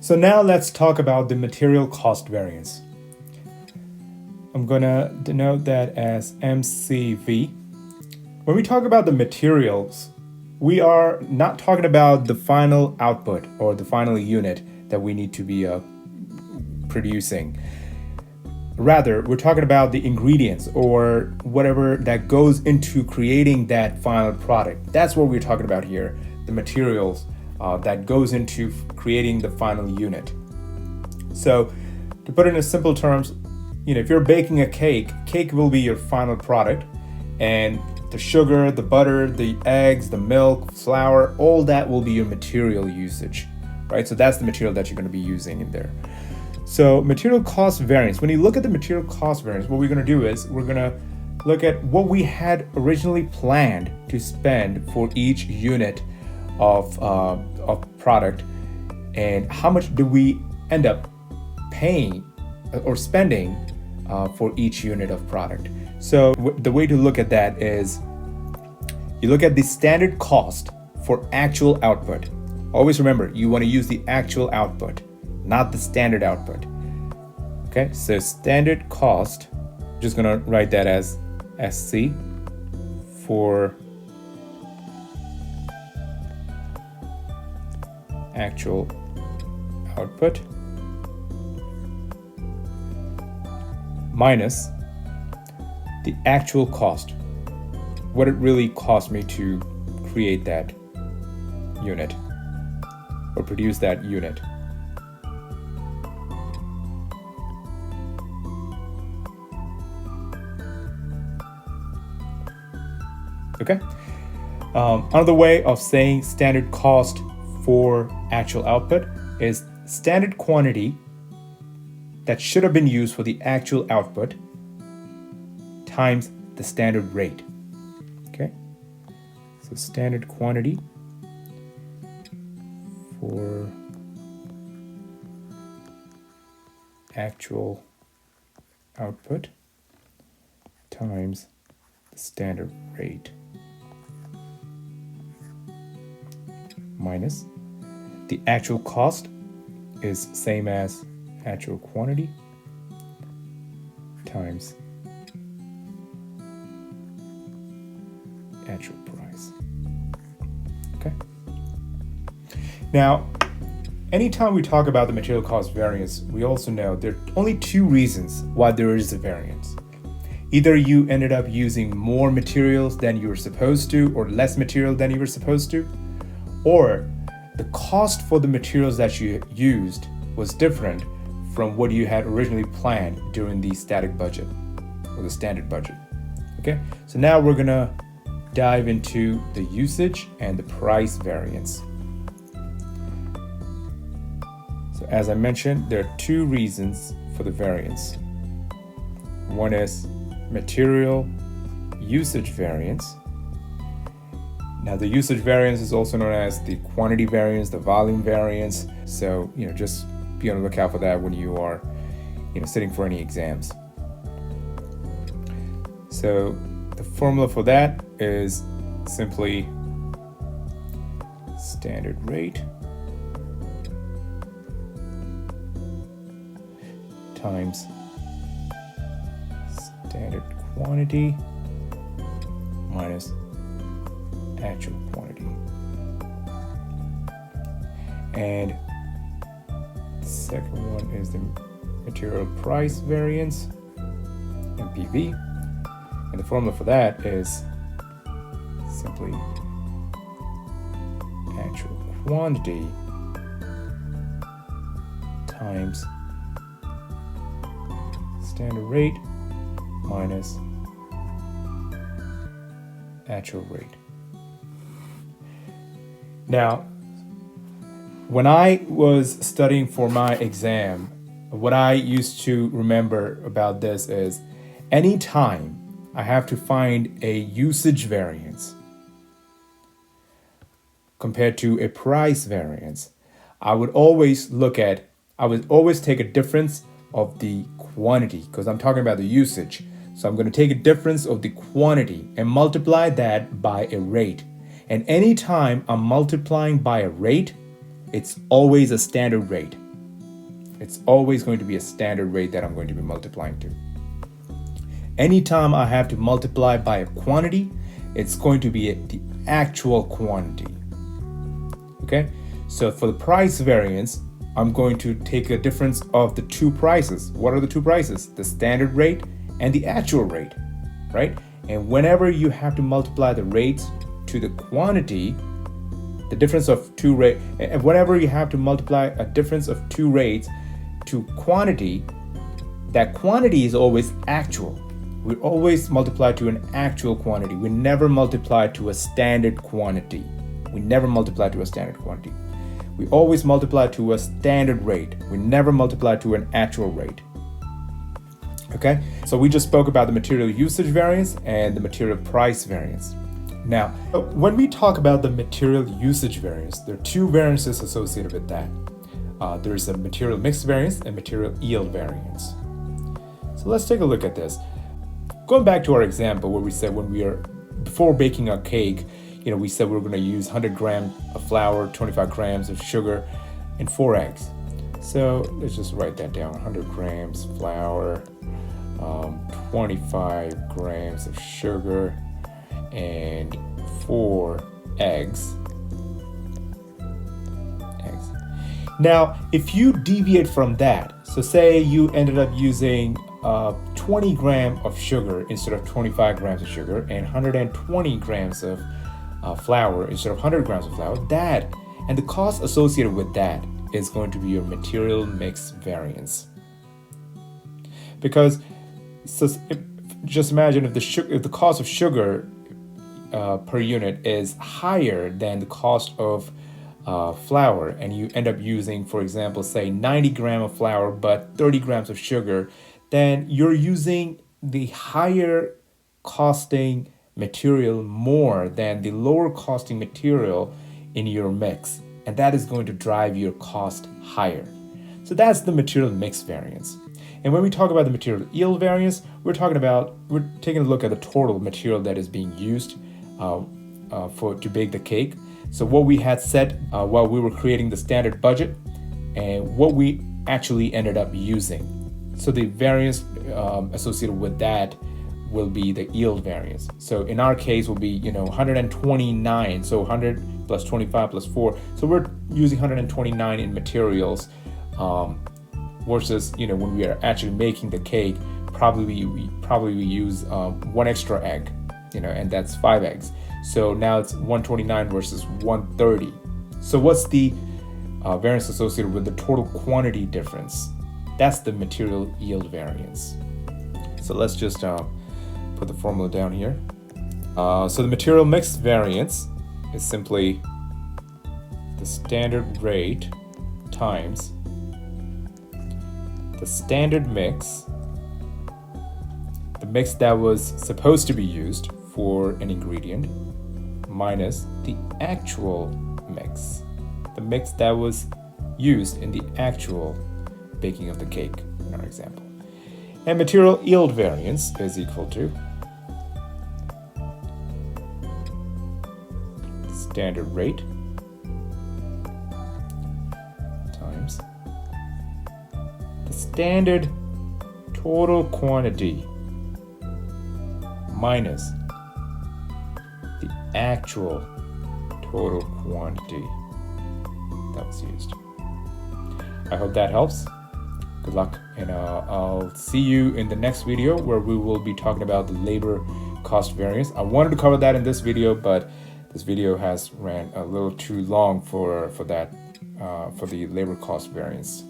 So now let's talk about the material cost variance. I'm gonna denote that as MCV. When we talk about the materials, we are not talking about the final output or the final unit that we need to be producing. Rather, we're talking about the ingredients or whatever that goes into creating that final product. That's what we're talking about here, the materials that goes into creating the final unit. So to put it in simple terms, if you're baking a cake will be your final product, and the sugar, the butter, the eggs, the milk, flour, all that will be your material usage, right? So that's the material that you're going to be using in there. So material cost variance, when you look at the material cost variance, what we're going to do is we're going to look at what we had originally planned to spend for each unit of product, and how much do we end up paying or spending for each unit of product. So the way to look at that is you look at the standard cost for actual output. Always remember, you want to use the actual output, not the standard output. Okay, so standard cost, just gonna write that as SC for actual output minus the actual cost, what it really cost me to create that unit or produce that unit. Okay. Another way of saying standard cost for actual output is standard quantity that should have been used for the actual output times the standard rate. Okay, so standard quantity for actual output times the standard rate minus the actual cost is same as actual quantity times actual price. Okay. Now, anytime we talk about the material cost variance, we also know there are only two reasons why there is a variance. Either you ended up using more materials than you were supposed to, or less material than you were supposed to, or the cost for the materials that you used was different from what you had originally planned during the static budget or the standard budget. Okay, so now we're gonna dive into the usage and the price variance. So as I mentioned, there are two reasons for the variance. One is material usage variance. Now the usage variance is also known as the quantity variance, the volume variance. So, just be on the lookout for that when you are, sitting for any exams. So the formula for that is simply standard rate times standard quantity minus actual quantity. And the second one is the material price variance, MPV. And the formula for that is simply actual quantity times standard rate minus actual rate. Now, when I was studying for my exam, what I used to remember about this is anytime I have to find a usage variance compared to a price variance, I would always take a difference of the quantity, because I'm talking about the usage. So I'm going to take a difference of the quantity and multiply that by a rate. And anytime I'm multiplying by a rate, it's always a standard rate. It's always going to be a standard rate that I'm going to be multiplying to. Anytime I have to multiply by a quantity, it's going to be the actual quantity. Okay, so for the price variance, I'm going to take a difference of the two prices. What are the two prices? The standard rate and the actual rate, right? And whenever you have to multiply the rates to the quantity, the difference of two rates, and whenever you have to multiply a difference of two rates to quantity, that quantity is always actual. We always multiply to an actual quantity. We never multiply to a standard quantity. We never multiply to a standard quantity. We always multiply to a standard rate. We never multiply to an actual rate. Okay, so we just spoke about the material usage variance and the material price variance. Now, when we talk about the material usage variance, there are two variances associated with that. There's a material mix variance and material yield variance. So let's take a look at this. Going back to our example where we said before baking a cake, we said we were going to use 100 grams of flour, 25 grams of sugar, and 4 eggs. So let's just write that down. 100 grams flour, 25 grams of sugar, and 4 eggs. Now, if you deviate from that, so say you ended up using 20 grams of sugar instead of 25 grams of sugar, and 120 grams of flour instead of 100 grams of flour, that and the cost associated with that is going to be your material mix variance. Because just imagine if the cost of sugar per unit is higher than the cost of flour, and you end up using, for example, say 90 grams of flour but 30 grams of sugar, then you're using the higher costing material more than the lower costing material in your mix, and that is going to drive your cost higher. So that's the material mix variance. And when we talk about the material yield variance, we're taking a look at the total material that is being used to bake the cake. So what we had set while we were creating the standard budget and what we actually ended up using. So the variance associated with that will be the yield variance. So in our case will be 129. So 100 plus 25 plus 4. So we're using 129 in materials versus when we are actually making the cake, probably we use 1 extra egg, and that's 5 eggs. So now it's 129 versus 130. So what's the variance associated with the total quantity difference? That's the material yield variance. So let's just put the formula down here. So the material mix variance is simply the standard rate times the standard mix, the mix that was supposed to be used for an ingredient, minus the actual mix, the mix that was used in the actual baking of the cake in our example. And material yield variance is equal to standard rate times the standard total quantity minus the actual total quantity that was used. I hope that helps. Good luck, and I'll see you in the next video where we will be talking about the labor cost variance. I wanted to cover that in this video, but this video has ran a little too long for the labor cost variance.